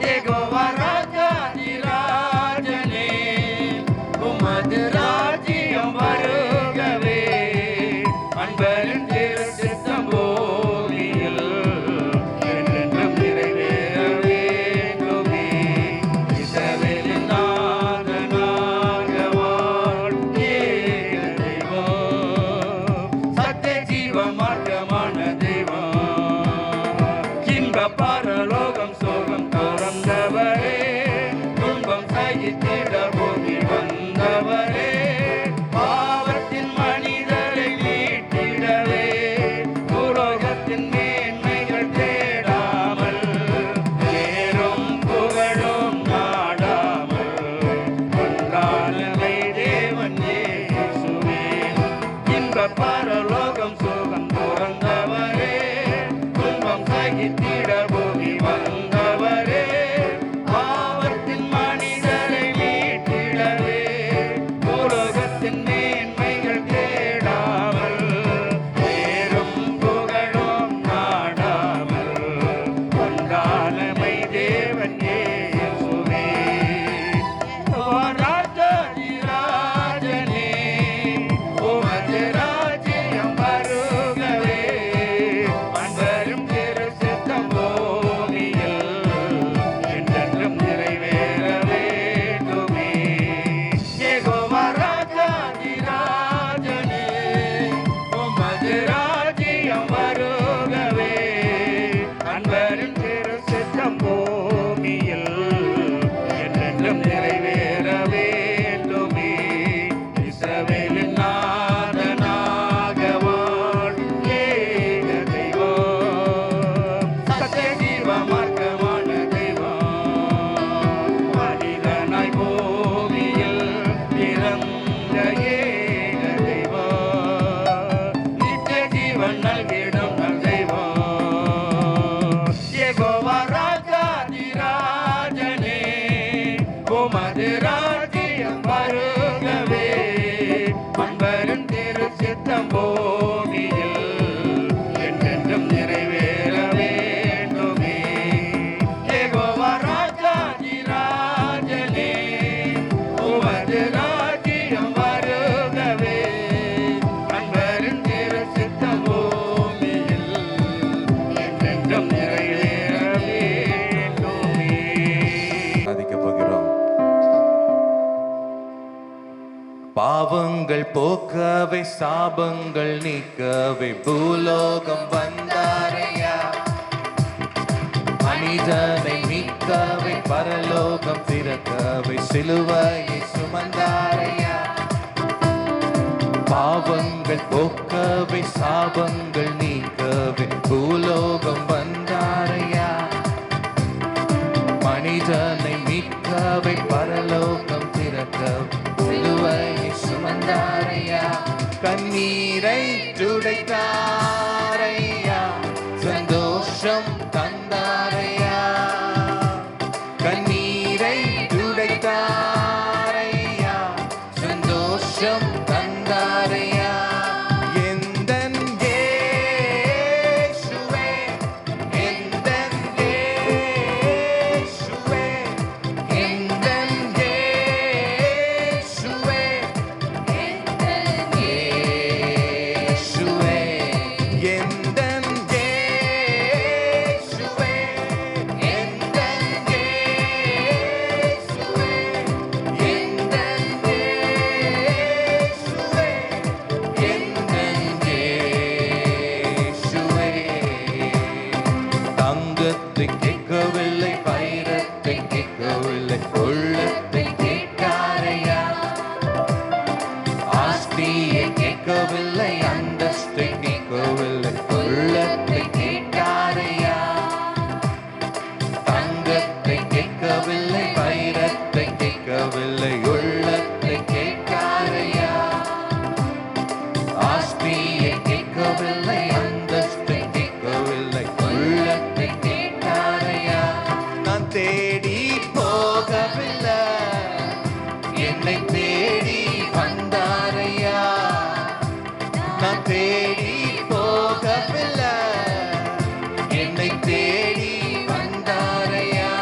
யெகோவா ராஜாதிராஜனே, உமது ராஜ்யம் வருகவே. அன்பரின் திருச்சித்தம் பூமியில் என்றென்றும் நிறைவேற வேண்டுமே. இஸ்ரவேலின் நாதனாக வாழும் ஏக தெய்வம், சத்திய ஜீவ மார்க்கமான தெய்வம். இன்ப பரலோகம் சோகம் துறந்தவரே, துன்பம் சகித்திட பூமி வந்தவரே. பாவத்தின் மனிதரை மீட்டிடவே, உலகத்தின் மேன்மைகள் தேடாமல், பேரும் புகழும் நாடாமல், ஒன்றானவை தேவன் இயேசுவே. இன்ப பரலோகம் சோகம் துறந்தவரே, துன்பம் சகித்திட பூமி வந்தவரே. பாவத்தின் மனிதரை மீட்டிடவே, உலகத்தின் மேன்மைகள் தேடாமல், பேரும் புகழும் நாடாமல், ஒன்றானமை தேவன் இயேசுவே. ராஜாதிராஜனே, உமது ராஜ்யம் வருகவே. அன்பரும் திருச்சித்தம் பூமியில் என்றென்றும் நிறைவேற வேண்டுமே. யெகோவா ராஜாதிராஜனே, உமது ராஜ்யம் வருகவே. அன்பரின் திருச்சித்தம் பூமியில் என்றென்றும் நிறைவேற வேண்டுமே. இஸ்ரவேலின் நாதனாக வாழும் ஏக தெய்வம், சத்திய ஜீவ மார்க்கமான தெய்வம். மனிதனாய் பூமியில் பிறந்த ஏக தெய்வம், நித்திய ஜீவன் நல்கிடும் நல் தெய்வம். யெகோவா ராஜாதிராஜனே, உமது ராஜ்யம் வருகவே. அன்பரின் திருச்சித்தம் பூமியில் என்றென்றும் நிறைவேற வேண்டுமே. யெகோவா ராஜாதிராஜனே, உமது ராஜ்யம் வருகவே. அன்பரின் திருச்சித்தம் பூமியில் என்றென்றும் நிறைவேற வேண்டுமே. சாதிக்கப் போகிறோம். பாவங்கள் போக்கவே சாபங்கள் நீக்கவே பூலோகம் வந்தாரையா. மனிதனை மீட்கவே பரலோகம் திறக்கவே சிலுவையை சுமந்தாரையா. பாவங்கள் போக்கவே சாபங்கள் நீக்கவே பூலோகம் வந்தாரையா. மனிதனை மீட்கவே பரலோகம் திறக்கவே சிலுவையை சுமந்தாரையா. கண்ணீரை துடைத்தாரையா, சந்தோஷம் தந்தாரையா. கண்ணீரை துடைத்தாரையா, சந்தோஷம் தந்தாரையா. எந்தன் இயேசுவே, எந்தன் இயேசுவே, எந்தன் இயேசுவே, எந்தன் இயேசுவே, எந்தன் இயேசுவே, எந்தன் இயேசுவே, எந்தன் இயேசுவே, எந்தன் இயேசுவே. தங்கத்தை கேட்கவில்லை, வைரத்தை கேட்கவில்லை, உள்ளத்தை கேட்டாரையா. ஆஸ்தியை கேட்கவில்லை, அந்தஸ்தை கேட்கவில்லை, உள்ளத்தை கேட்டாரையா. தங்கத்தை கேட்கவில்லை, வைரத்தை கேட்கவில்லை, உள்ளத்தை கேட்டாரையா. ஆஸ்தியை கேட்கவில்லை, அந்தஸ்தை கேட்கவில்லை, உள்ளத்தை கேட்டாரையா. நான் தேடி போகவில்லை, என்னை தேடி வந்தாரையா. நான் தேடி போகவில்லை, என்னை தேடி வந்தாரையா.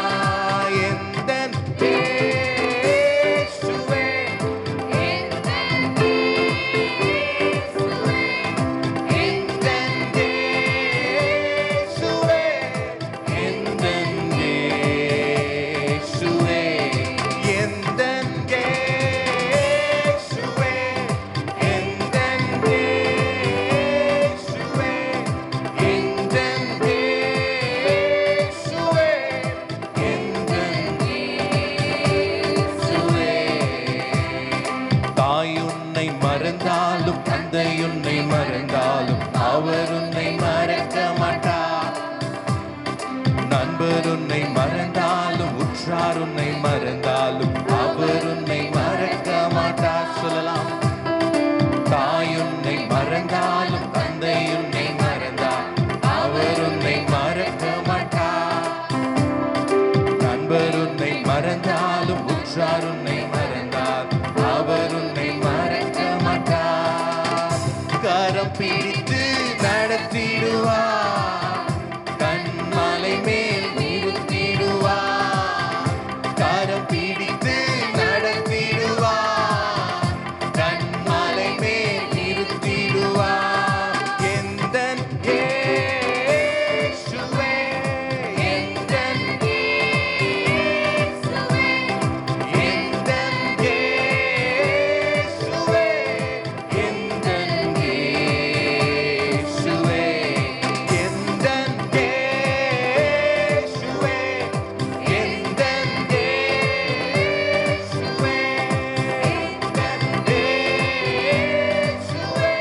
அவர் உன்னை மறக்க மாட்டார். நண்பர் உன்னை மறந்தாலும் உற்றார் உன்னை மறந்தாலும் அவர் உன்னை மறக்க மாட்டார். சொல்லலாம். தாய் உன்னை மறந்தாலும் தந்தை உன்னை மறந்தார் அவர் உன்னை மறக்க மாட்டார். நண்பர் உன்னை மறந்தாலும் உற்றார் உன்னை மறந்தார் அவர் உன்னை மறக்க மாட்டார். கரம் பிடித்து நடத்திடுவார், கண்மலை மேல் நிறுத்திடுவார். கரம் பிடித்து நடத்திடுவார், கண்மலை மேல் நிறுத்திடுவார். எந்தன் இயேசுவே, எந்தன் இயேசுவே, எந்தன் இயேசுவே, எந்தன் இயேசுவே, எந்தன் இயேசுவே, எந்தன் இயேசுவே,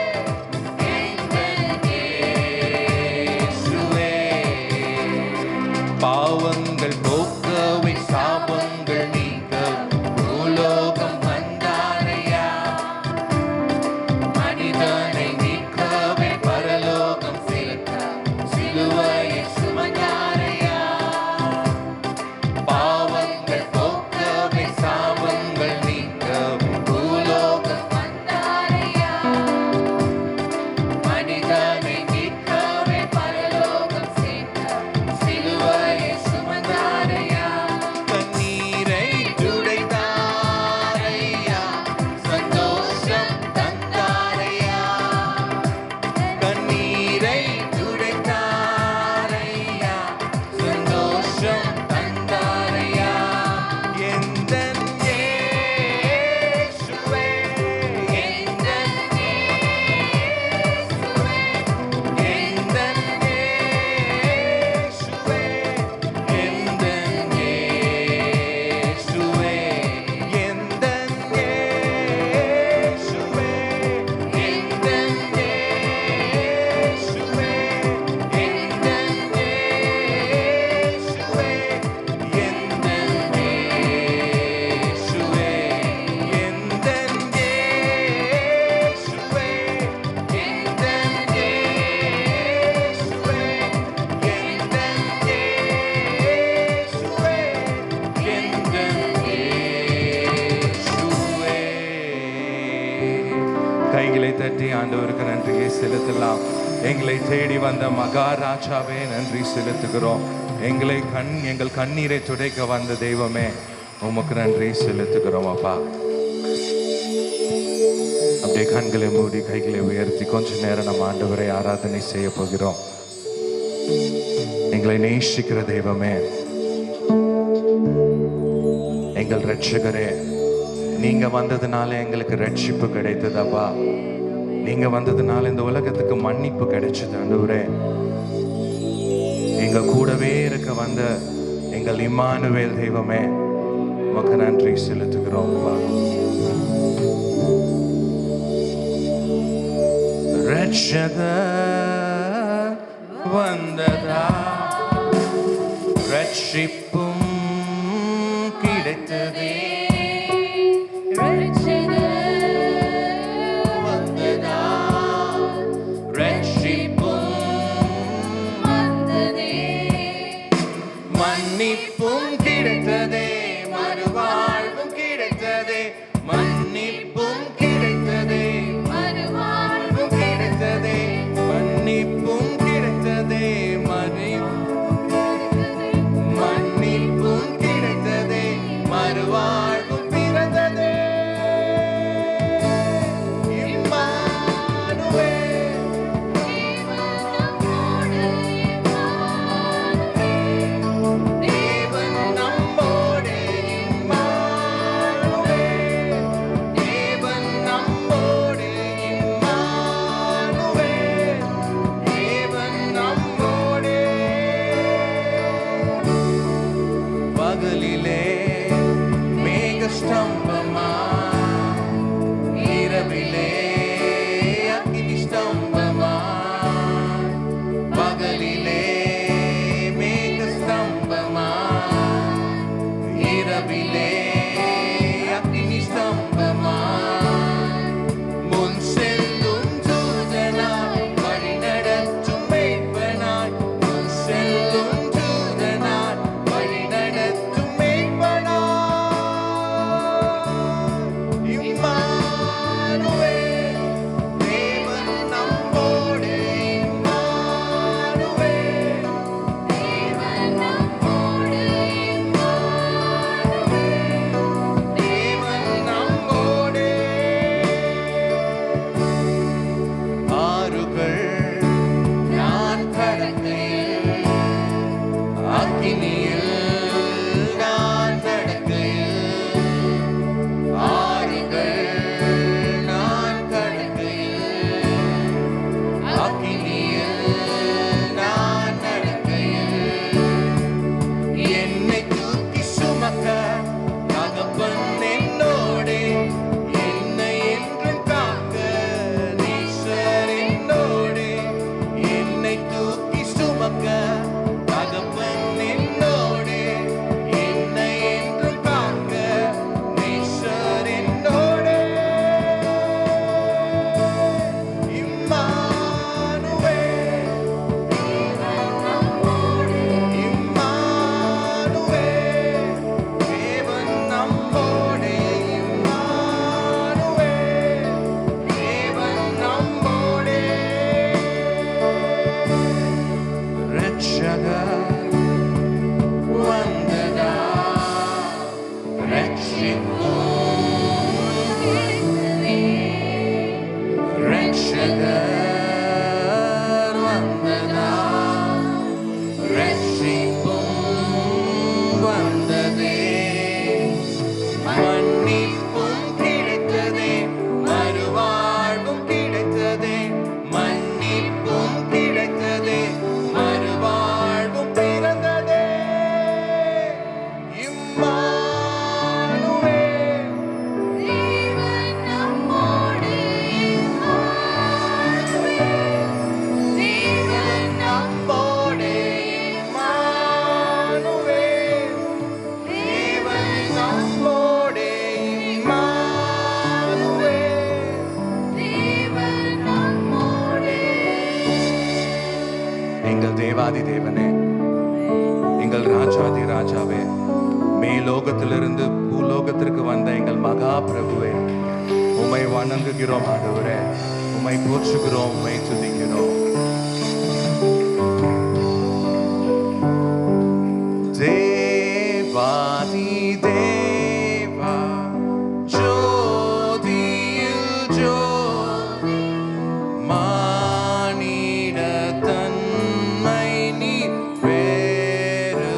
எந்தன் இயேசுவே, பாவங்கள் போக்கவே சாபங்கள் நீக்க பூலோகம் வந்தாரையா. மனிதனை மீட்கவே பரலோகம் செலுத்த சிலுவையை சுமந்தாரையா. பாவங்கள் போக்கவே சாபங்கள் நீக்க பூலோகம் வந்தாரையா. மனிதனை மீட்கவே பரலோகம் செலுத்த சிலுவையை சுமந்தாரையா. கண்ணீரை துடைத்தாரையா, சந்தோஷம் தந்தாரையா. கண்ணீரை துடைத்தாரையா, சந்தோஷம் தந்தாரையா. எந்தன் இயேசுவே, எந்தன் இயேசுவே, எந்தன் இயேசுவே, எந்தன் இயேசுவே, எந்தன் இயேசுவே, எந்தன் இயேசுவே, எந்தன் இயேசுவே, எந்தன் இயேசுவே, எந்தன் இயேசுவே, எந்தன் இயேசுவே, எந்தன் இயேசுவே, எந்தன் இயேசுவே. கைகளை தட்டி ஆண்டவருக்கு நன்றியை செலுத்தலாம். எங்களை தேடி வந்த மகாராஜாவே நன்றி செலுத்துகிறோம். எங்கள் கண்ணீரை துடைக்க வந்த தெய்வமே உமக்கு நன்றி செலுத்துகிறோம் அப்பா. அப்படியே கண்களை மூடி கைகளை உயர்த்தி கொஞ்ச நேரம் நம்ம ஆண்டவரை ஆராதனை செய்ய போகிறோம். எங்களை நேசிக்கிற தெய்வமே, எங்கள் ரட்சகரே, நீங்க வந்ததுனால எங்களுக்கு ரட்சிப்பு கிடைத்ததப்பா. நீங்க வந்ததுனால இந்த உலகத்துக்கு மன்னிப்பு கிடைச்சது ஆண்டவரே. எங்க கூடவே இருக்க வந்த எங்கள் இம்மானுவேல் தெய்வமே உமக்கு நன்றி செலுத்துகிறோம். ரட்சகர் வந்ததா, ரட்சிப்பும் கிடைத்ததே. வந்ததா, ரட்சிப்பும் மன்னிப்பும் கிடைத்ததே, மறுவாழ்வும் கிடைத்ததே. மன்னிப்பும் கிடைத்ததே, மறுவாழ்வும் கிடைத்ததே. மன்னிப்பும் கிடைத்ததே, மன்னிப்பும் எங்கள் தேவாதி தேவனே, எங்கள் ராஜாதி ராஜாவே, மேலோகத்திலிருந்து பூலோகத்திற்கு வந்த எங்கள் மகா பிரபுவே, உம்மை வணங்குகிறோம் ஆண்டவரே, உம்மை போற்றுகிறோம், உம்மை துதிக்கிறோம். தேவாதி தேவா, ஜோதியில் ஜோதி, மானிட தன்மை நீ வேறுதிலே.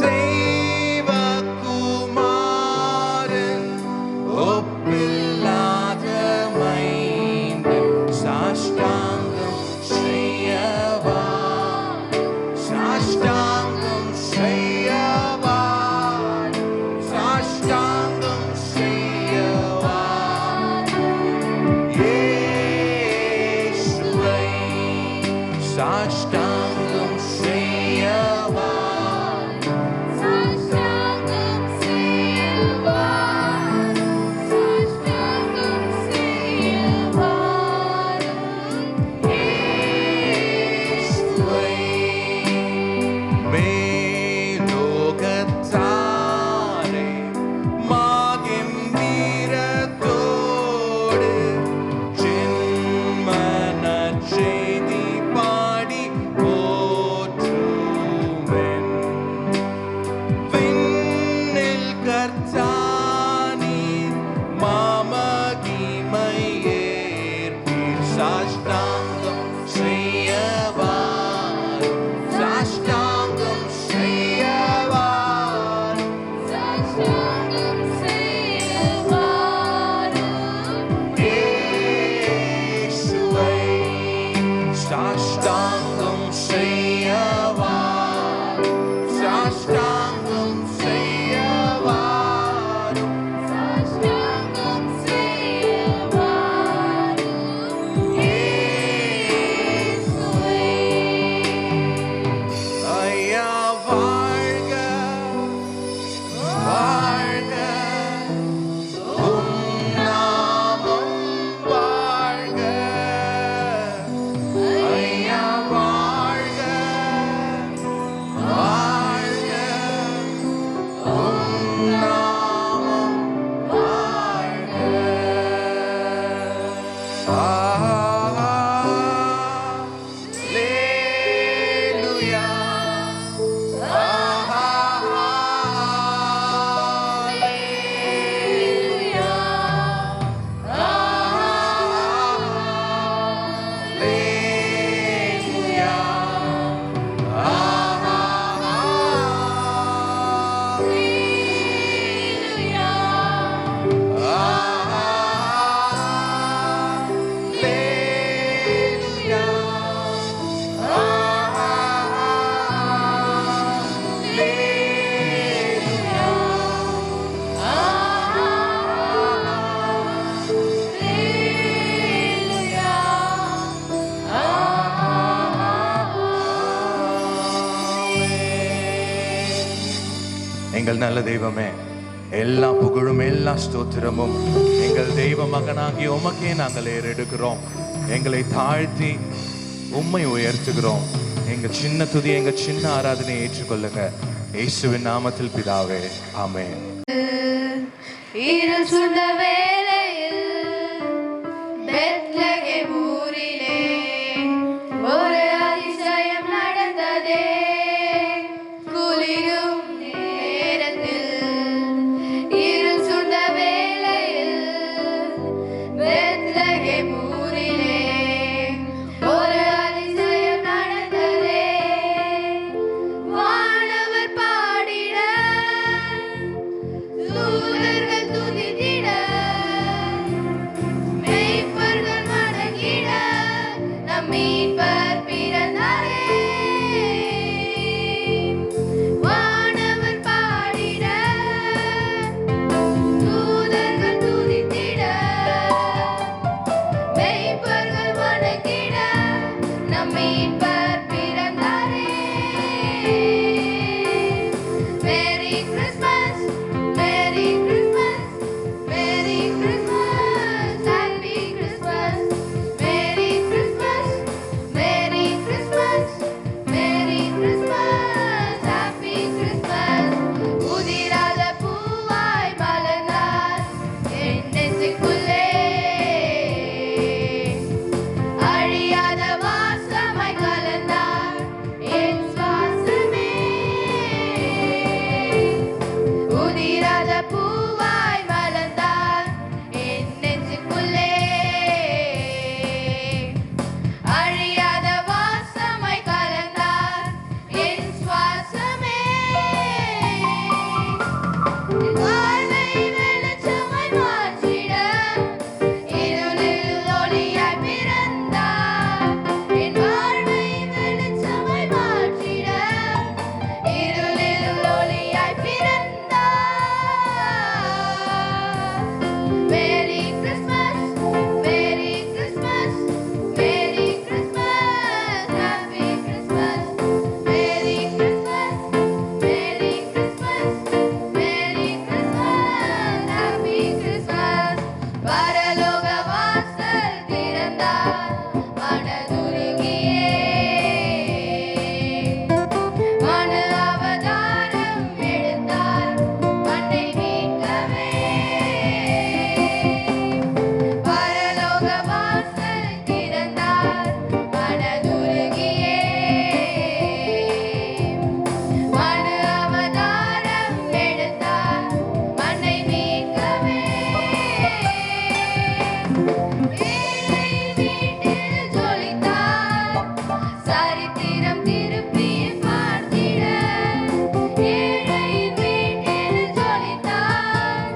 தெய்வகுமாரன் ஒப்பில்லாத மைந்தன், சாஷ்டாங்கம் செய்யவா, சாஷ்டாங்கம் செய்யவா, சாஷ்டாங்கம் செய்யவா. இயேசுவை சாஷ்டாங்கம் செய்யவா, சாஷ்டாங்கம் செய்யவா, சாஷ்டாங்கம் செய்யவா. இயேசுவை மேலோகத்தாரே மாகம்பீரத்தோடு ஜென்மன செய்தி பாடி போற்றுவேன். விண்ணில் கர்த்தானீர் மாமகிமை ஏற்பீர், சாஷ்டாங்கம் செய்யவா, சாஷ்டாங்கம் செய்யவா. சாஷ்டாங்கம் செய்யவா. இயேசுவை சாஷ்டாங்கம் செய்யவா, சாஷ்டாங்கம் செய்யவா. சாஷ்டாங்கம் செய்யவா. இயேசுவே. ஐயா வாழ்க, வாழ்க, உம் நாமம் வாழ்க. ஐயா வாழ்க, வாழ்க, உம் நாமம் வாழ்க. எங்கள் நல்ல தெய்வமே, எல்லா புகழும் எல்லா ஸ்தோத்திரமும் எங்கள் தெய்வ மகனாகிய உமக்கே நாங்கள் ஏறெடுக்கிறோம். எங்களை தாழ்த்தி உம்மை உயர்த்துகிறோம். எங்க சின்ன துதி, எங்க சின்ன ஆராதனையை ஏற்றுக்கொள்ளுங்க. இயேசுவின் நாமத்தில் பிதாவே, ஆமென். இருள் சூழ்ந்த வேளையில் பெத்லகேம் ஊரிலே ஒரு அதிசயம் நடந்ததே. குளிரும் நேரத்தில் இருள் சூழ்ந்த வேளையில் பெத்லகேம் ஊரிலே ஒரு அதிசயம் நடந்ததே. வானவர் பாடிட, தூதர்கள் துதித்திட, மேய்ப்பர்கள் வணங்கிட, நம் மீட்பர் பிறந்தாரே. வானவர் பாடிட, தூதர்கள் துதித்திட, மேய்ப்பர்கள் வணங்கிட, நம் மீட்பர் பிறந்தாரே. Merry Christmas, Merry Christmas, Merry Christmas, Happy Christmas, Merry Christmas, மனதுருகியே மனு அவதாரம் எடுத்தார் மண்ணை மீட்கவே பரலோக வாசல் திறந்தார் மனதுருகியே மனு அவதாரம் எடுத்தார் மண்ணை மீட்கவே ஏழை வீட்டில் ஜொலித்தார் சரித்திரம் திருப்பி பார்த்திட ஏழை வீட்டில் ஜொலித்தார்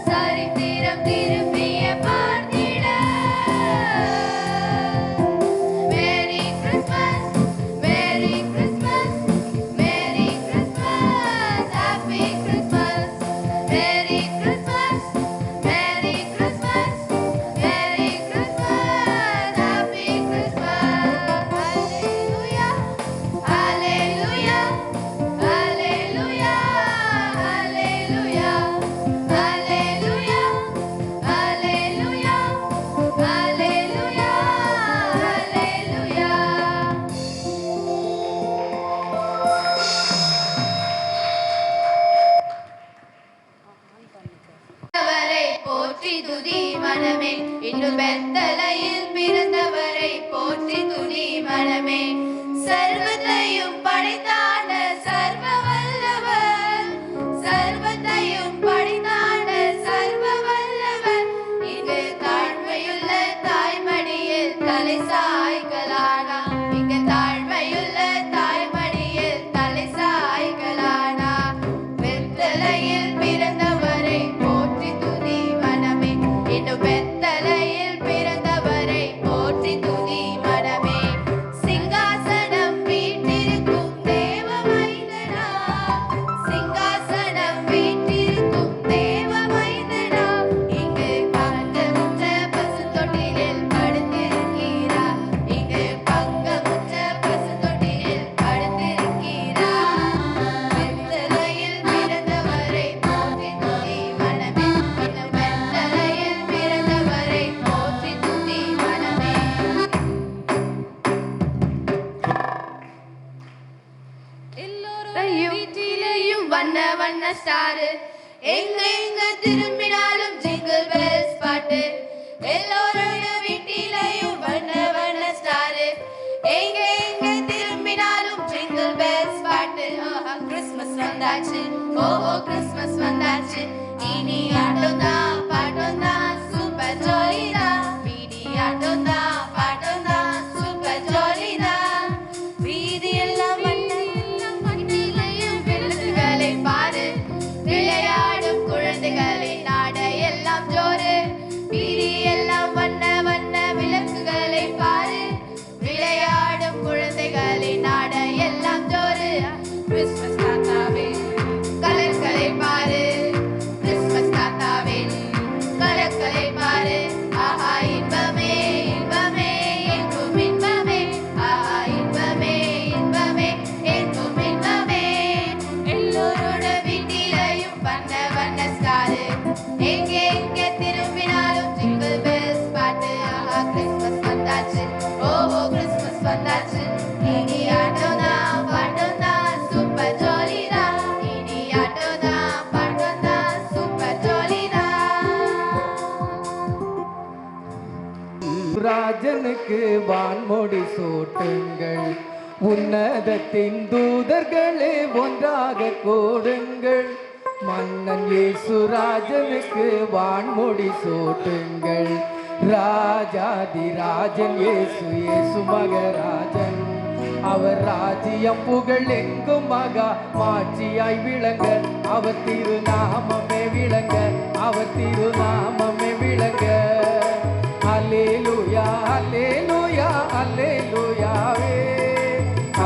சரித்திரம் திருப்பிய பார்த்திட merry Christmas merry Christmas merry Christmas happy Christmas merry Christmas merry Christmas merry Christmas happy Christmas hallelujah hallelujah hallelujah hallelujah hallelujah hallelujah hallelujah பிறந்தவரை போற்றி துதி மனமே இன்னும் பெத்தலையில் பிறந்தவரை போற்றி துதி மனமே சர்வத்தையும் படைத்தான சர்வ வல்லவர் சர்வத்தையும் படைத்தான சர்வ வல்லவர் இங்கு தாழ்மையுள்ள தாய்மடியில் தலை சாய்களானா இங்கு தாழ்மையுள்ள தாய்மடியில் தலை சாய்களானா பெத்தலையில் பிறந்தவரை போற்றி துதி மனமே இன்னும் பெத்தலையில் பிறந்தவரை போற்றி துதி மனமே சிங்காசனம் வீற்றிருக்கும் தேவ மைந்தனா சிங்காசனம் வீற்றிருக்கும் தேவ மைந்தனா இங்கு பங்கமுற்ற பசுத்தொட்டிலில் படுத்திருக்கிறார் இங்கு பங்கமுற்ற பசுத்தொட்டிலில் படுத்திருக்கிறார் பெத்தலையில் பிறந்தவரை போற்றி துதி மனமே இன்னும் பெத்தலையில் பிறந்தவரை போற்றி துதி மனமே வீட்டிலேயும் வண்ண வண்ண ஸ்டாரு எங்க எங்க திரும்பினாலும் ஜிங்கிள் பெல்ஸ் பாட்டு எல்லோரோட வீட்டிலேயும் வண்ண வண்ண ஸ்டாரு எங்க எங்க திரும்பினாலும் ஜிங்கிள் பெல்ஸ் பாட்டு கிறிஸ்மஸ் வந்தாச்சு ஓஹோ கிறிஸ்மஸ் வந்தாச்சு இனி ஆட்டம் தான் பாட்டம் தான் சூப்பர் ஜாலி தான் வீடி ஆட்டம் தான் பாட்டம் தான் சூப்பர் ஜாலி தான் வீதி எல்லாம் வீட்டிலேயும் விளக்குகளை பாரு விளையாடும் குழந்தைகளின் ஆடை எல்லாம் ஜோறு வீதி எல்லாம் வண்ண வண்ண விளக்குகளை பாரு விளையாடும் குழந்தைகளின் ஆடை எல்லாம் ஜோறு கிறிஸ்மஸ் தாத்தாவின் கலர்களை பாரு கிறிஸ்மஸ் தாத்தாவின் கலர்களை பாரு ஆஹா இன்பமே இன்பமே எங்கும் இன்பமே ஆஹா இன்பமே இன்பமே எங்கும் இன்பமே எல்லோரோட வீட்டிலையும் வண்ண வண்ண ஸ்டாரு எங்க எங்க திரும்பினாலும் ஜிங்கிள் பெல்ஸ் பாட்டு ஆஹா கிறிஸ்மஸ் வந்தாச்சு ஓஹோ கிறிஸ்மஸ் வந்தாச்சு இனி ஆட்டம் தான் பாட்டம் தான் சூப்பர் ஜாலி தான் இனி ஆட்டம் தான் பாட்டம் தான் சூப்பர் ஜாலி தான் ராஜனுக்கு வான்மொழி சூட்டுங்கள் உன்னதத்தின் தூதர்களே ஒன்றாக கூடுங்கள் மன்னன் இயேசு ராஜனுக்கு வான்மொழி சூட்டுங்கள் ராஜாதி ராஜன் இயேசு இயேசு மகராஜன் அவர் ராஜ்யம் புகழ் எங்கும் மகா மாட்சியாய் விளங்க அவர் திருநாமமே விளங்க அவர் திருநாமமே விளங்க அல்லேலூயா அல்லேலூயா அல்லேலூயாவே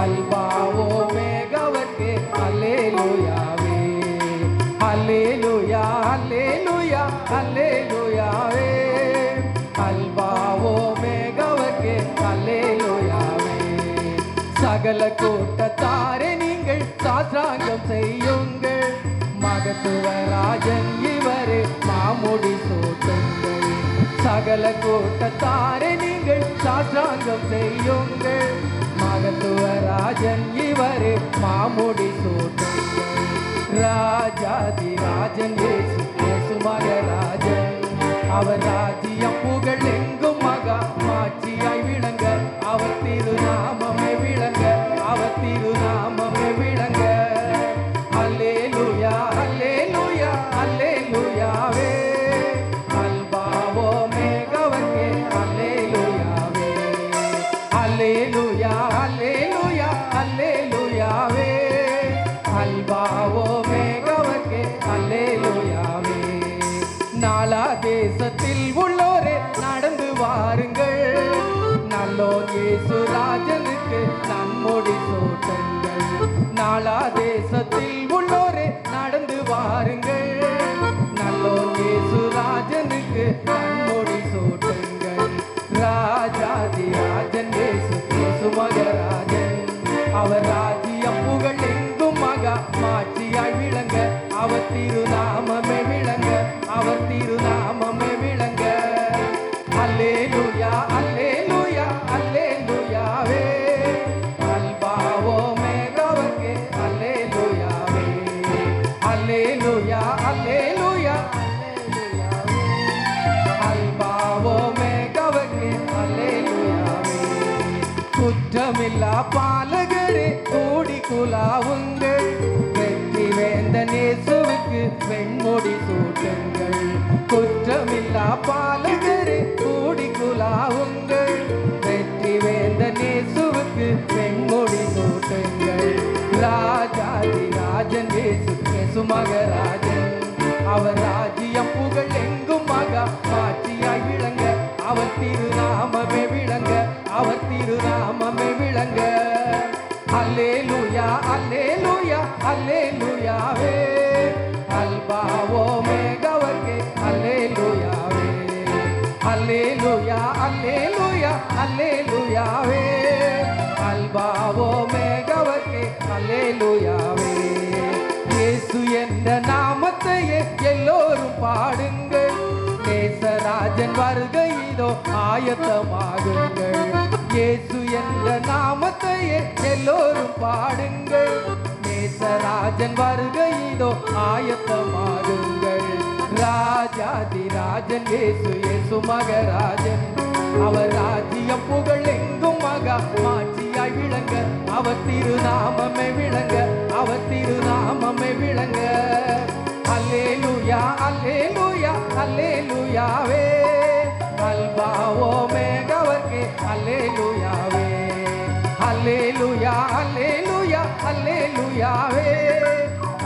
அல்பாவோ மேகவர்க்கே அல்லேலூயாவே அல்லேலூயா அல்லேலூயா அல்லேலூயாவே அல்பாவோ மேகவர்க்கே அல்லேலூயாவே சகல கூட்டத்தாரே நீங்கள் சாஸ்திராங்கம் செய்யுங்கள் மகத்துவ ராஜன் இவரே மாமுடி சூட்டுங்கள் சகல கூட்டத்தாரே நீங்கள் சாஷ்டாங்கம் செய்யுங்கள். மகத்துவராஜன் இவரே மாமுடி சூட்டுங்கள். ராஜாதி ராஜன் இயேசு இயேசு மகராஜன். அவர் ராஜ்யம் புகழ் எங்கும் மகா மாட்சியாய் விளங்க. அவர் திருநாமமே விளங்க. அவர் திருநாமமே விளங்க. அல்லேலூயா அல்லேலூயா அல்லேலூயாவே. அல்பாவோ மேகவர்க்கே அல்லேலூயாவே. அல்லேலூயா அல்லேலூயா அல்லேலூயாவே. அல்பாவோ மேகவர்க்கே அல்லேலூயாவே. நாலா தேசத்தில் உள்ளோரே நடந்து வாருங்கள். நல்லோர் இயேசு ராஜனுக்கு நன்முடி சூட்டுங்கள். நாலா தேசத்தில் உள்ளோரே நடந்து வாருங்கள். நல்லோர் இயேசு ராஜனுக்கு நன்முடி சூட்டுங்கள். ராஜாதி ராஜன் இயேசு இயேசு மகராஜன். அவர் ராஜ்யம் புகழ் எங்கும் மகா மாட்சியாய் விளங்க. அவர் திருநாமமே விளங்க. அவர் திருநாமமே விளங்க. அல்லேலூயா அல்லேலூயா அல்லேலூயாவே. அல்பாவோ மேகவர்க்கே அல்லேலூயாவே. அல்லேலூயா அல்லேலூயா அல்லேலூயாவே. அல்பாவோ மேகவர்க்கே அல்லேலூயாவே. குற்றமில்லா பாலகரே கூடி குலாவுங்கள். வெற்றி வேந்தன் இயேசுவுக்கு வெண்முடி சூட்டுங்கள். குற்றமில்லா பாலகரே கூடி குலாவுங்கள். வெற்றி வேந்தன் இயேசுவுக்கு வெண்முடி சூட்டுங்கள். ராஜாதி ராஜன் இயேசு இயேசு மகராஜன். அவர் ராஜ்யம் புகழ் எங்கும் மகா மாட்சியாய் விளங்க. அவர் திருநாமமே விளங்க. அவர் திருநாமமே விளங்க. அல்லேலூயா அல்லேலூயா அல்லேலூயாவே. அல்பாவோ மேகவர்க்கே அல்லேலூயாவே. அல்லேலூயா அல்லேலூயா அல்லேலூயாவே. அல்பாவோ மேகவர்க்கே அல்லேலூயாவே. இயேசு என்ற நாமத்தையே எல்லோரும் பாடுங்கள். நேசராஜன் வருகை இதோ ஆயத்தமாகுங்கள். இயேசு என்ற நாமத்தையே எல்லோரும் பாடுங்கள். நேசராஜன் வருகை இதோ ஆயத்தமாகுங்கள். ராஜாதி ராஜன் இயேசு இயேசு மகராஜன். அவர் ராஜ்யம் புகழ் எங்கும் மகா மாட்சியாய் விளங்க. அவர் திருநாமமே விளங்க. அவர் திருநாமமே விளங்க. அல்லேலூயா அல்லேலூயா அல்லேலூயாவே. அல்பாவோ மேகவர்க்கே அல்லேலூயாவே. அல்லேலூயா அல்லேலூயா அல்லேலூயாவே.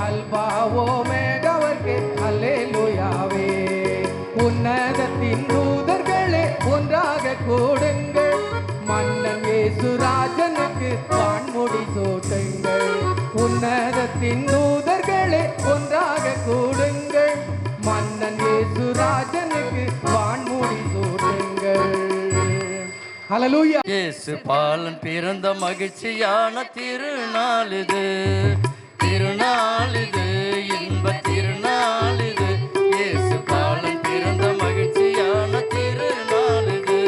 அல்பாவோ மேகவர்க்கே அல்லேலூயாவே. உன்னதத்தின் தூதர்களே ஒன்றாக கூடுங்கள். மன்னன் இயேசு ராஜனுக்கு வான்முடி சூட்டுங்கள். உன்னதத்தின் தூதர்களே ஒன்றாக கூடுங்கள். மன்னன் இயேசு ராஜனுக்கு வான்முடி சூட்டுங்கள். ஹல்லேலூயா. இயேசு பாலன் பிறந்த மகிழ்ச்சியான திருநாள் இது. திருநாள் இது இன்ப திருநாள் இது. இயேசு பாலன் பிறந்த மகிழ்ச்சியான திருநாள் இது.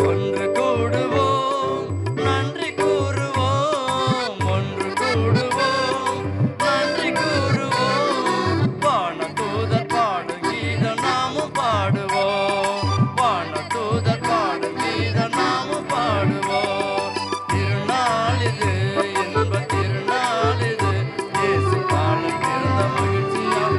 ஒன்று கூடுவோம் நன்றி கூறுவோம். ஒன்று கூடுவோம் நன்றி கூறுவோம். வான தூதர் பாடும் கீதம் நாமும் பாடுவோம். வான தூதர் பாடும் கீதம் நாமும் பாடுவோம். திருநாள் இது இன்ப திருநாள் இது. இயேசு பாலன் பிறந்த மகிழ்ச்சியால்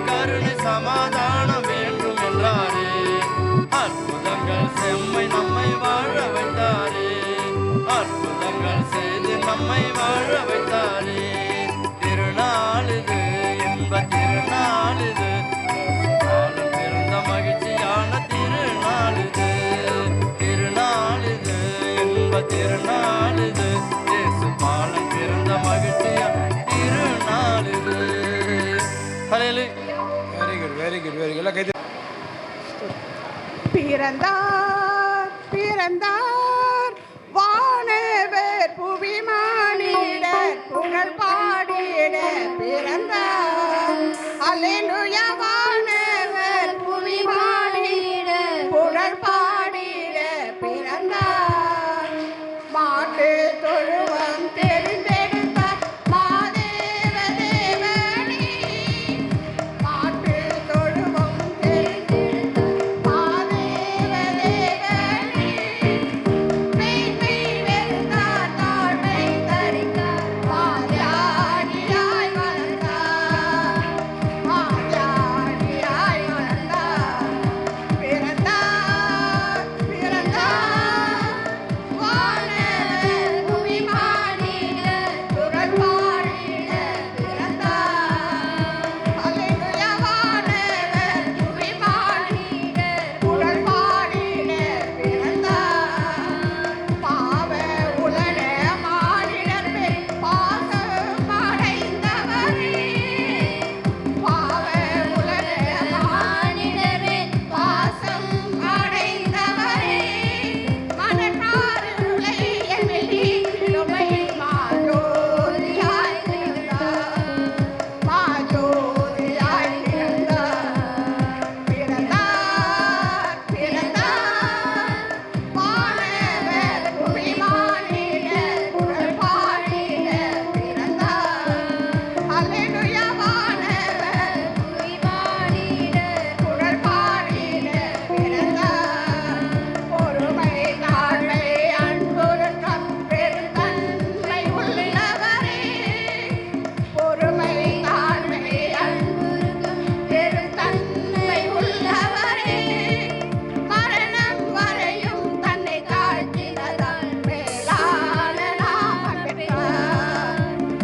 கருணை சமாதானம் வேண்டும் என்றாரே. அற்புதங்கள் செம்மை நம்மை வாழ வைத்தாரே. அற்புதங்கள் செய்து நம்மை வாழ வைத்தாரே. திருநாள் இது, இன்ப திருநாள் இது, பாலன் பிறந்த மகிழ்ச்சியான திருநாள் இது. திருநாள் இது, இன்ப திருநாள் இது, இயேசு பாலன் பிறந்த மகிழ்ச்சியான திருநாள் இது. ஹல்லேலூயா. வெரி குட் எல்லாம் கை பிறந்தார் பிறந்தார் வானவர் புவிமானிடர் புகழ் பாடிட பிறந்தார். அல்லேலூயா. வானவர் புவிமானிடர் புகழ் பாடிட பிறந்தார். மாட்டு தொழுவம் தெரிந்தெடுத்தார் மாதேவ தேவனே. மாட்டு தொழுவம் தெரிந்தெடுத்தார் மாதேவ தேவனே. மேன்மை வெறுத்தார் தாழ்மை தரித்தார் மாயாடியாய் வளர்ந்தார். மாயாடியாய் வளர்ந்தார். பிறந்தார் பிறந்தார் வானவர் புவிமானிடர் புகழ் பாடிட பிறந்தார். அல்லேலூயா. வானவர் புவிமானிடர் புகழ் பாடிட பிறந்தார். பாவ உலக மானிடர் மேல் பாசம் அடைந்தவரே. பாவ உலக மானிடர் மேல் பாசம் அடைந்தவரே. மனத்தாருளை என்னை நீக்கிடுமை மாஜோதியாய் திகழ்ந்தார். மாஜோதியாய் திகழ்ந்தார். பிறந்தார் பிறந்தார் வானவர் புவிமானிடர் புகழ் பாடிட பிறந்தார். அல்லேலூயா. வானவர் புவிமானிடர் புகழ் பாடிட பிறந்தார். பொறுமை தாழ்மை அன்புருக்கம் பெருந்தன்மை உள்ளவரே. பொறுமை தாழ்மை அன்புருக்கம் பெருந்தன்மை உள்ளவரே. மரணம் வரையும் தன்னை தாழ்த்தினதால் மேலான நாமம் பெற்றார்.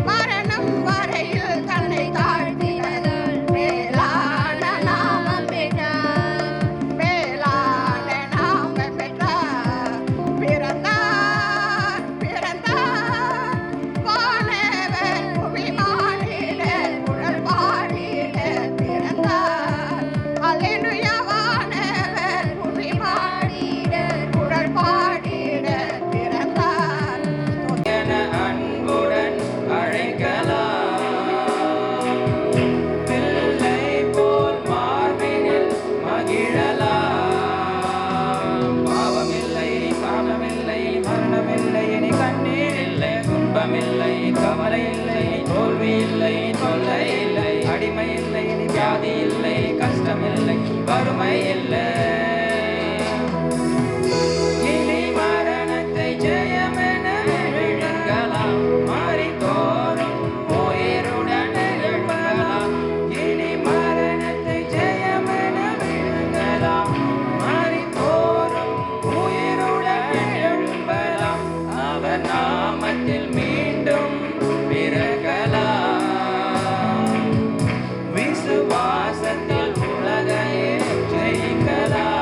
மரணம் வரையில் தன்னை தாழ்த்தினதால் மேலான நாமம் பெற்றார். மேலான நாமம் பெற்றார். பிறந்தார் பிறந்தார் வானவர் புவிமானிடர் புகழ் பாடிட பிறந்தார். அல்லேலூயா. வானவர் புவிமானிடர் புகழ் பாடிட பிறந்தார். என அன்புடன் அழைக்கலாம். பிள்ளை போல் மார்பினில் மகிழலாம். பாவமில்லை, சாபமில்லை, மரணமில்லை, இனி கண்ணீர் இல்லை, துன்பமில்லை, கவலை இல்லை, தோல்வி இல்லை, தொல்லை இல்லை, அடிமை இல்லை, இனி வியாதி இல்லை, கஷ்டமில்லை, வறுமை இல்லை. இனி மரணத்தை ஜெயமென விழுங்கலாம். மாறித்தோறும் உயிருடன் எழும்பலாம். இனி மரணத்தை ஜெயமென விழுங்கலாம். மாறித்தோறும் உயிருடன் எழும்பலாம். அவர் நாமத்தில் மீண்டும் பிறக்கலாம். விசுவாசத்தில் உலகையே ஜெயிக்கலாம்.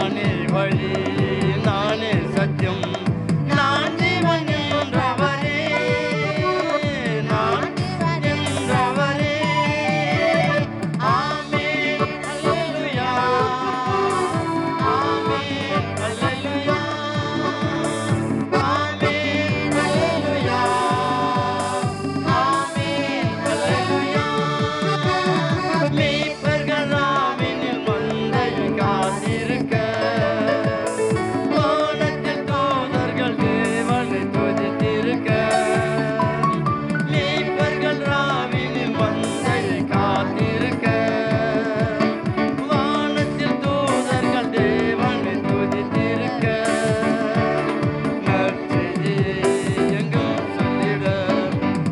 நானே வழி நானே சத்தியம் நான் ஜீவன் என்றவரே நான் என்றவரே ஆமென் அல்லேலூயா ஆமென் அல்லேலூயா ஆமென் அல்லேலூயா ஆமென் அல்லேலூயா மீட்பர்கள் ராவினில் மந்தையை காத்திருக்க வானத்தில் தூதர்கள் தேவனை துதித்திருக்க மீட்பர்கள் ராவினில் மந்தையை காத்திருக்க வானத்தில் தூதர்கள் தேவனை துதித்திருக்க நற்செய்தியை எங்கும் சொல்லிட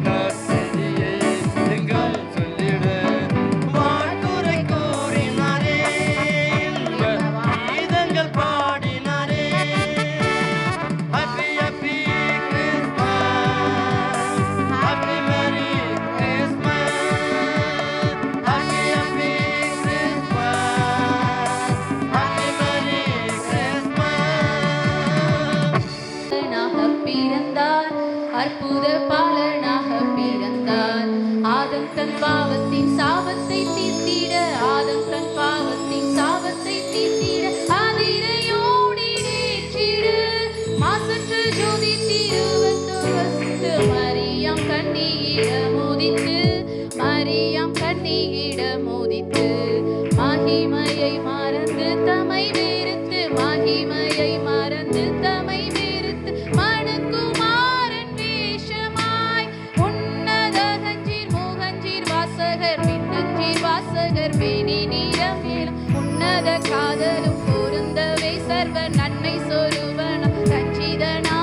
நற்செய்தியை எங்கும் சொல்லிட வாழ்த்துரை கூறினாரே இன்ப கீதங்கள் பாடினாரே happy happy Christmas happy merry Christmas happy happy Christmas happy merry Christmas பிறந்தார் அற்புத பாலனாக பிறந்தார் ஆதம் தன் பாவத்தின் சாபத்தை தீர்த்திட ஆதம் தன் பாவத்தின் சாபத்தை தீர்த்திட ஆதிரையோடி நேற்றிடு மாசற்ற ஜோதி திருவந்தோர் வசித்து மரியாம் கண்ணியிட மோதித்து மரியாம் கண்ணியிட மோதித்து மகிமையை மறந்து தமை வெறுத்து மகிமையை மறந்து தமை வெறுத்து மணக்குமாரன் வேஷமாய் உன்னத கஞ்சீர் முகஞ்சீர் வாசகர் மின்னஞ்சீர் வாசகர் மேனி நீரம் மேலும் உன்னத காதலும் பொருந்தவே சர்வ நன்மை சொருவனம் ரஞ்சிதனா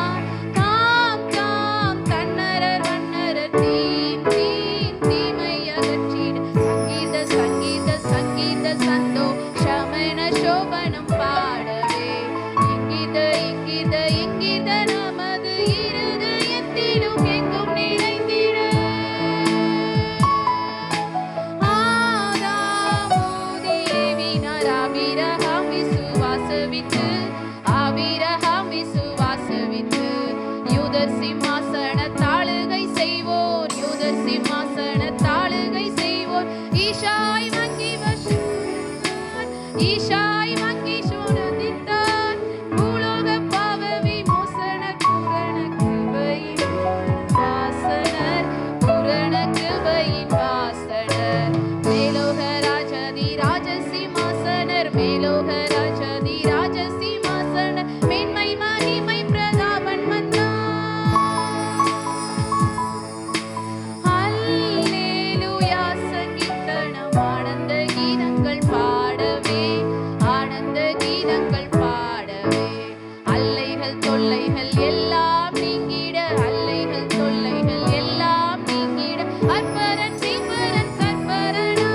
தாம் தாம் தன்னரர் வண்ணரர் தீம் தீம் தீமை அகற்றிட சங்கீத சங்கீத சங்கீத சந்தோ சமண சோபனம் பாடவே இங்கித இங்கித இங்கித நமது இருதயத்திலும் எங்கும் நிறைந்திட ஆதாமோதேவினார் ஆபிரகாம் விசுவாசவித்து ஆபிரகாம் விசுவாசவித்து யூதர் சிம்மாசன தாளுகை செய்வோர் யூதர் சிம்மாசன தாளுகை செய்வோர் ஈஷாய் வங்கி வசூலித்தார் ஈஷாய் வங்கி சோனதித்தார் பூலோக பாவ விமோசன பூரண கிருபையின் வாசனர் பூரண கிருபையின் வாசனர் மேலோக ராஜாதி ராஜ சிம்மாசனர் மேலோக ராஜாதி ராஜ சிம்மாசனர் மேன்மை மகிமை பிரதாபன் வந்தார் அல்லேலூயா சங்கீதனம் ஆனந்த கீதங்கள் பாடவே ஆனந்த கீதங்கள் பாடவே அல்லைகள் தொல்லைகள் எல்லாம் நீங்கிட அல்லைகள் தொல்லைகள் எல்லாம் நீங்கிட அற்பரன் தீபரன் கற்பரனா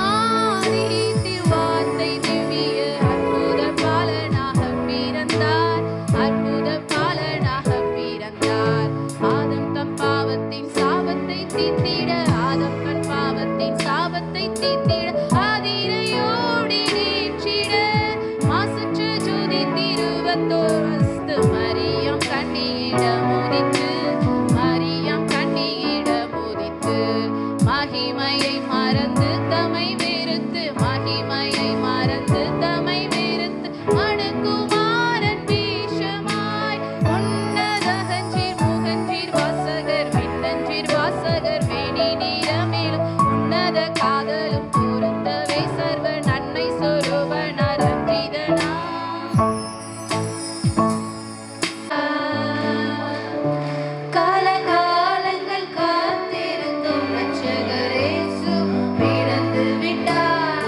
ஆதி திருவார்த்தை திவ்ய அற்புத பாலனாக பிறந்தார் அற்புத பாலனாக பிறந்தார் ஆதம் தம் பாவத்தின் சாபத்தை தீர்த்திட ஆதம் தன் பாவத்தின் சாபத்தை தீர்த்திட ஆதிரையோடி நேற்றிட மாசற்ற ஜோதி திருவத்தோர் வஸ்து மரியாம் கண்ணியிட மோதித்து மரியாம் கண்ணியிட மோதித்து மகிமையை மறந்து தமை வெறுத்து மகிமையை மறந்து தமை வெறுத்து மணக்குமாரன் வேஷமாய் உன்னத கஞ்சீர் முகஞ்சீர் வாசகர் மின்னஞ்சீர் வாசகர் மேனி நீரமேலும் உன்னத காதலும் பொருந்தவே சர்வ நன்மை சொருவன ரஞ்சிதனா காலகாலங்கள் காத்திருந்தும் ரட்சகர் இயேசு பிறந்து விட்டார்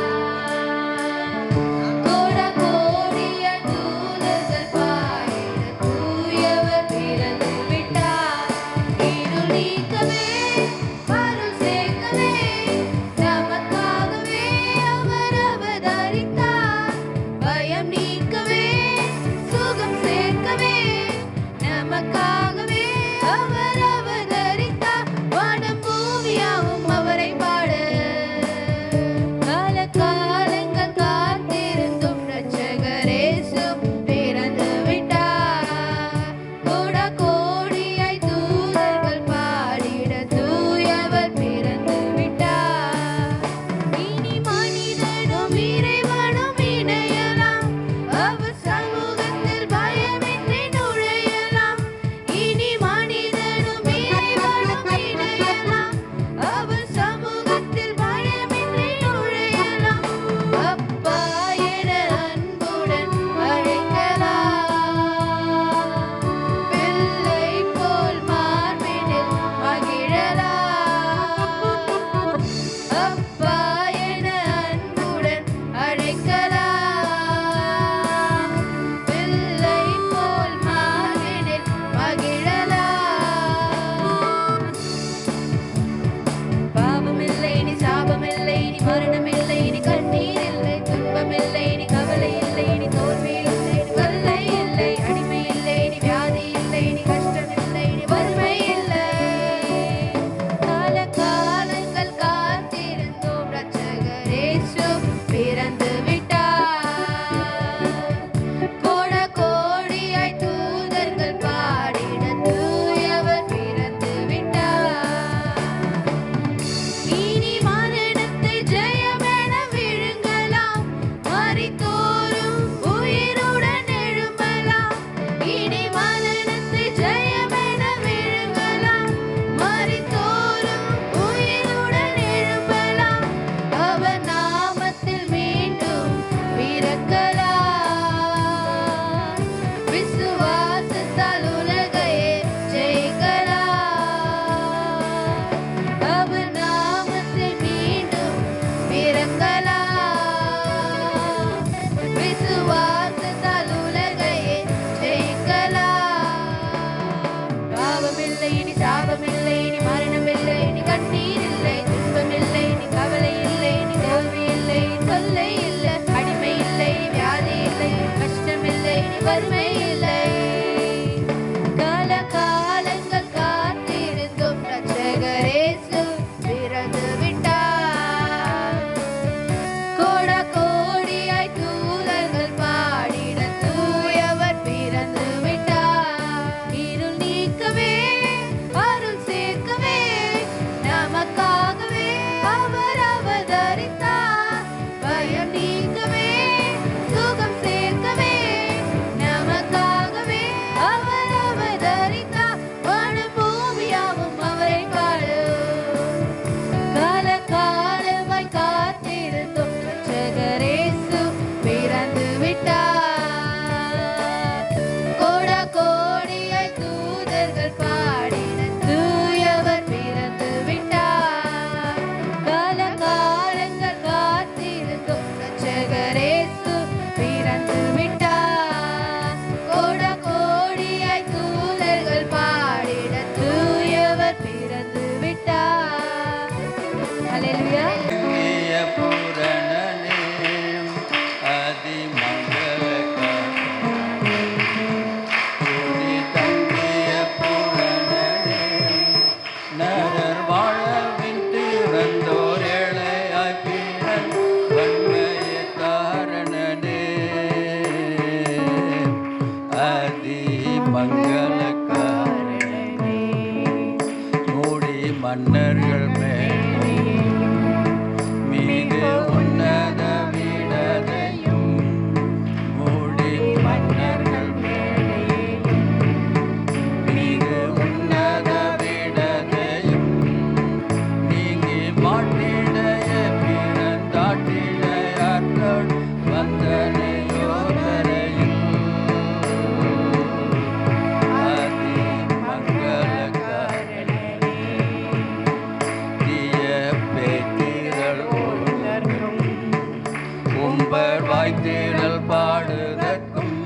உம்பர் வாய்த்தேடல் பாடுதற்கும்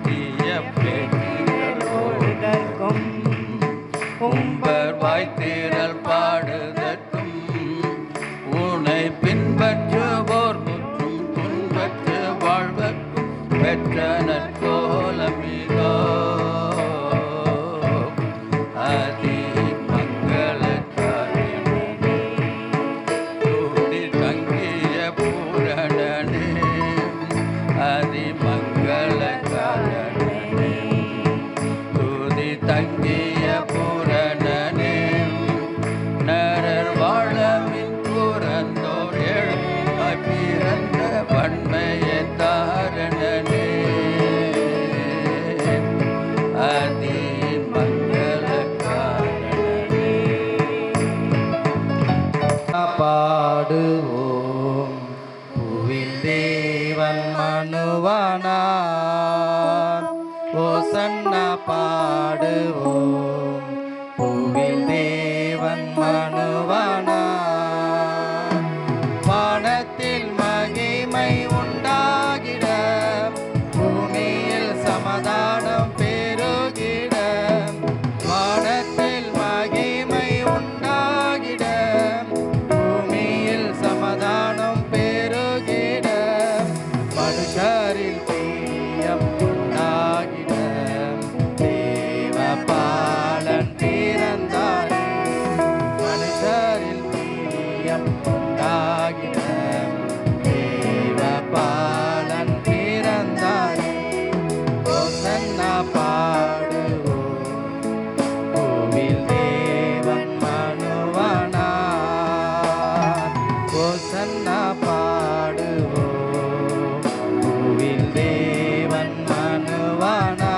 தீய பேட்டிகள் ஓடுதற்கும் உம்பர் வாய்த்தேடல் பாடுதற்கும் உன்னை பின்பற்றுவோர் முற்றும் துன்பற்று வாழ்வர்க்கும் பெற்ற நற்கோலமிதோ அதி மங்களக்காரனே கூடி தங்கிய பூரணனே அதி மங்களக்காரனே கூடி தங்கிய பூரணனே நரர் வாழமின் புறந்தோர் எழுப்பாய் பிறந்த வன்மையை தாரணனே அதி மங்களக்காரனே பாடுவோம் புவின் தேவன் மனுவானார் ஓசன்னா பாடுவோம் புவின் தேவன் மனுவானார் வானத்தில் மகிமை உண்டாகிட பூமியில் சமாதானம் பெருகிட வானத்தில் மகிமை உண்டாகிட பூமியில் சமாதானம் பெருகிட மனுஷரில் பிரியம் உண்டாகிட தேவ பாலன் பிறந்தாரே மனுஷரில் பிரியம் உண்டாகிட தேவ பாலன் பிறந்தாரே ஓசன்னா பாடுவோம் பூவில் தேவன் மனுவானார் ஓசன்னா பாடுவோம் பூவில் தேவன் மனுவானார்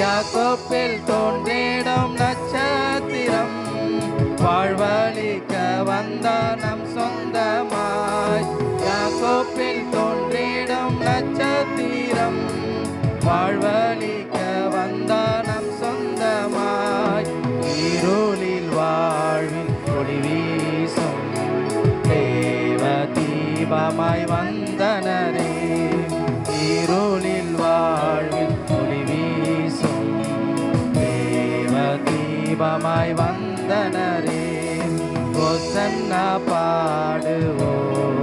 யாக்கோப்பில் தோன்றிடும் நட்சத்திரம் வாழ்வழிக்க வந்த நம் சொந்தமாய் யாக்கோப்பில் தோன்றிடும் நட்சத்திரம் வாழ்வழிக்க வந்த நம் சொந்தமாய் இருளில் வாழ்வில் ஒளி வீசும் தேவ தீபமாய் வந்தனரே இருளில் வாழ்வில் ஒளி வீசும் தேவ தீபமாய் வந்தனரே ஓசன்னா பாடுவோம்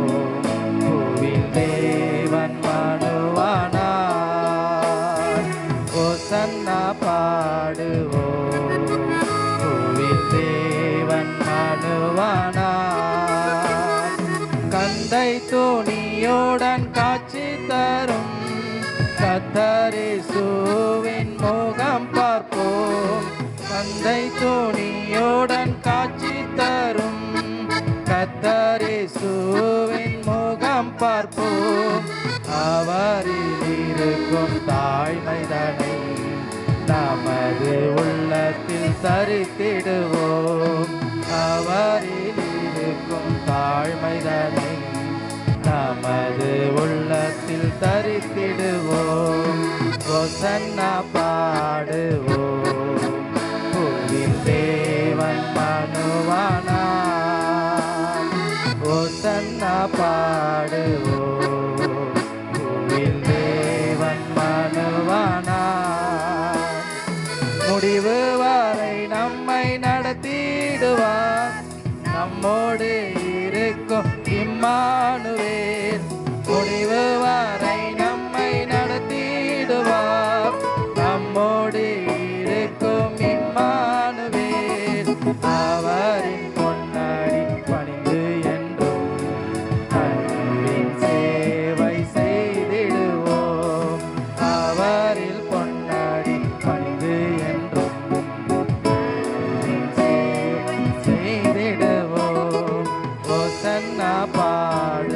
பூவில் தேவன் மனுவானார் ஓசன்னா பாடுவோம் பூவில் தேவன் மனுவானார் கந்தை துணியுடன் காட்சி தரும் கத்தரிசுவின் முகம் பார்ப்போம் கந்தை துணியுடன் காட்சி தரும் கத்தரிசுவின் முகம் பார்ப்போம் அவரில் இருக்கும் தாழ்மைதனை நமது உள்ளத்தில் தரித்திடுவோம் அவரில் இருக்கும் தாழ்மைதனை நமது உள்ளத்தில் தரித்திடுவோம் ஓசன்னா பாடுவோம் பூவில் தேவன் மனுவானார் ஓசன்னா பாடுவோம் பூவில் தேவன் மனுவானார் முடிவு வரை நம்மை நடத்திடுவார் நம்மோடு இருக்கும் இம்மானுவேல் முடிவு வரை நம்மை நடத்திடுவார் நம்மோடு இருக்கும் இம்மானுவேல் அவரின் பொன்னடி பணிந்து என்றும் அன்பின் சேவை செய்திடுவோம் அவரில் பொன்னடி பணிந்து என்றும் செய்திடுவோம் ஓசன்னா பாடு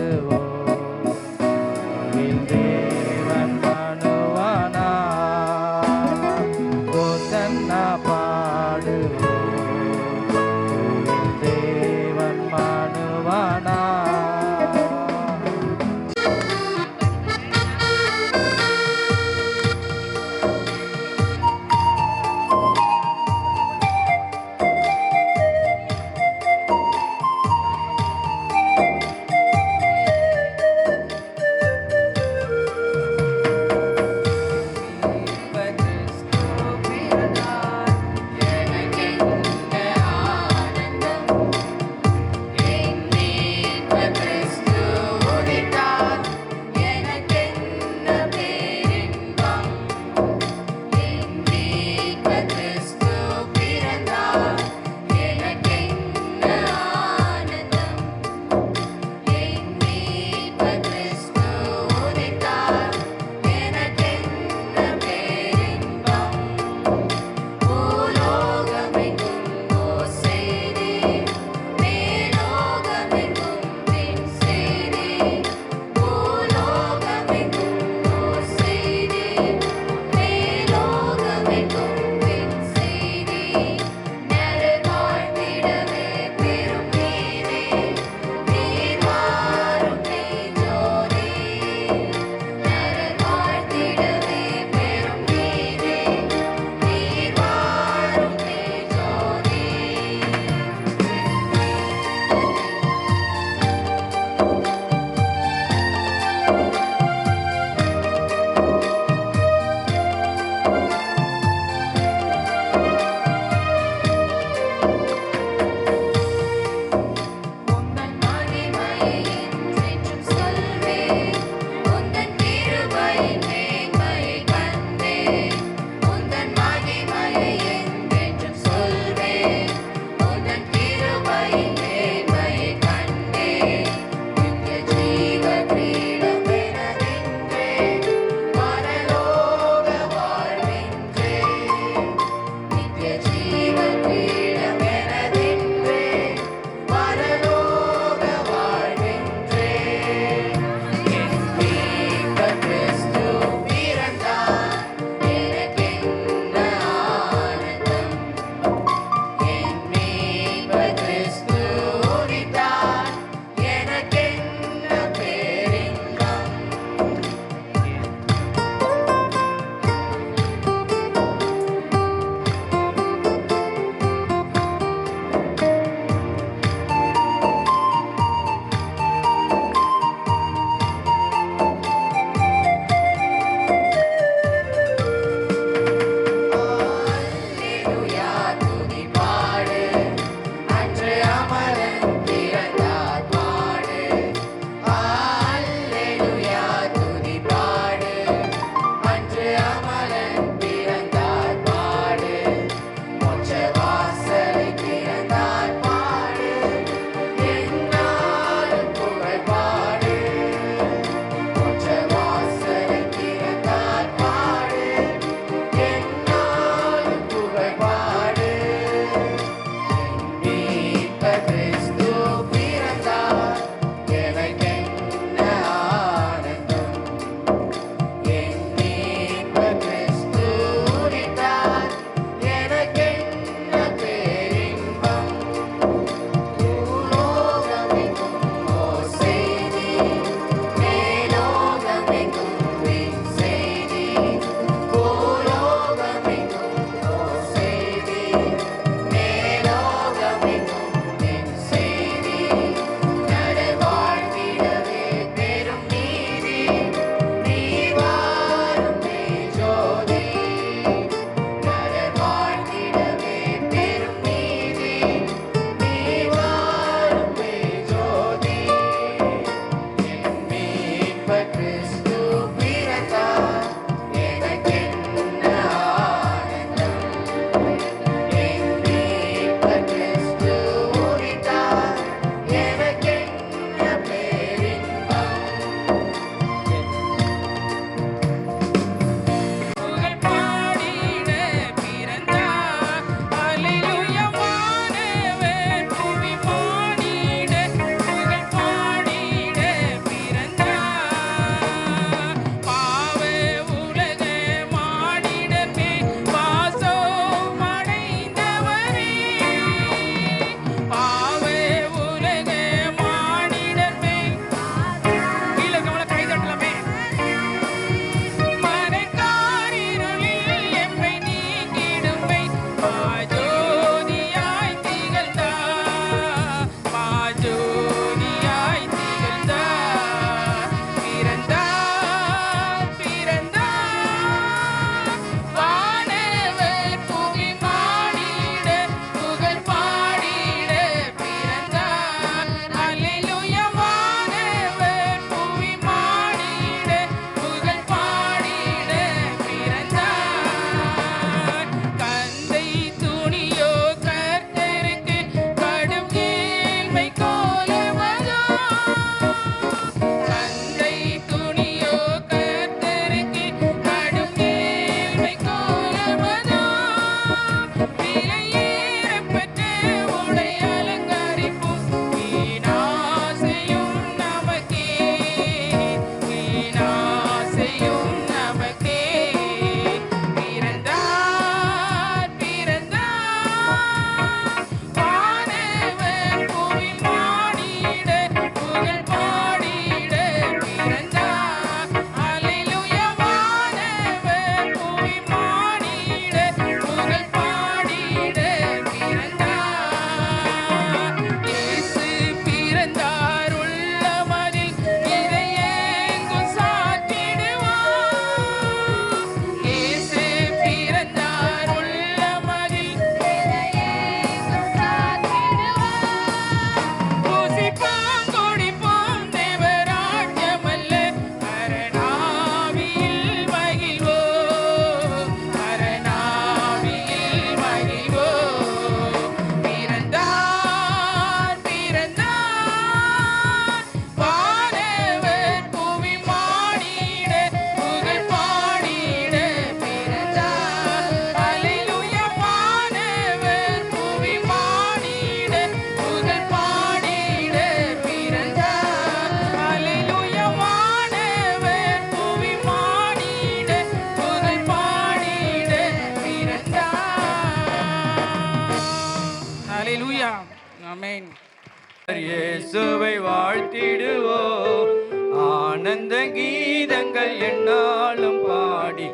ஆனந்த கீதங்கள் என்னாலும் பாடி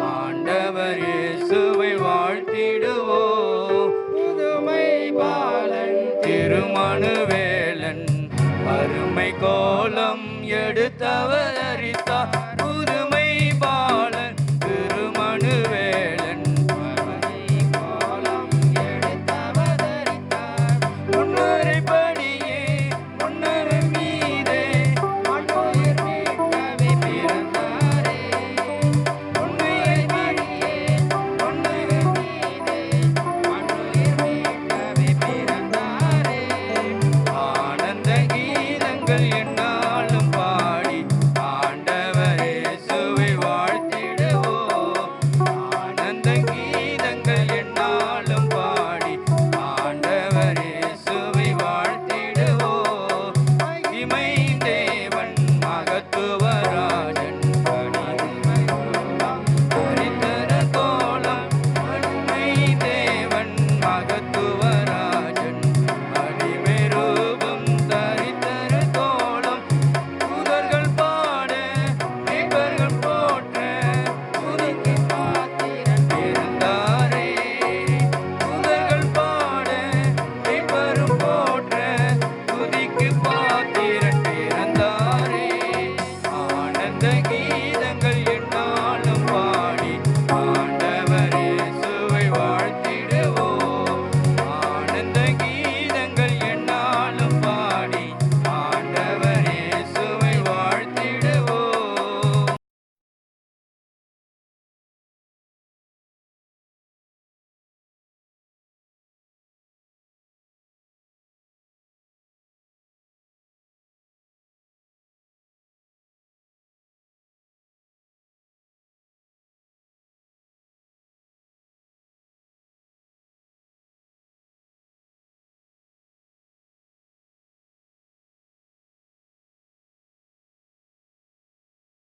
ஆண்டவர் இயேசுவை வாழ்த்திடுவோ. புதுமை பாலன் திருமணுவேலன் அருமை கோலம் எடுத்தவர் அரித்தார்.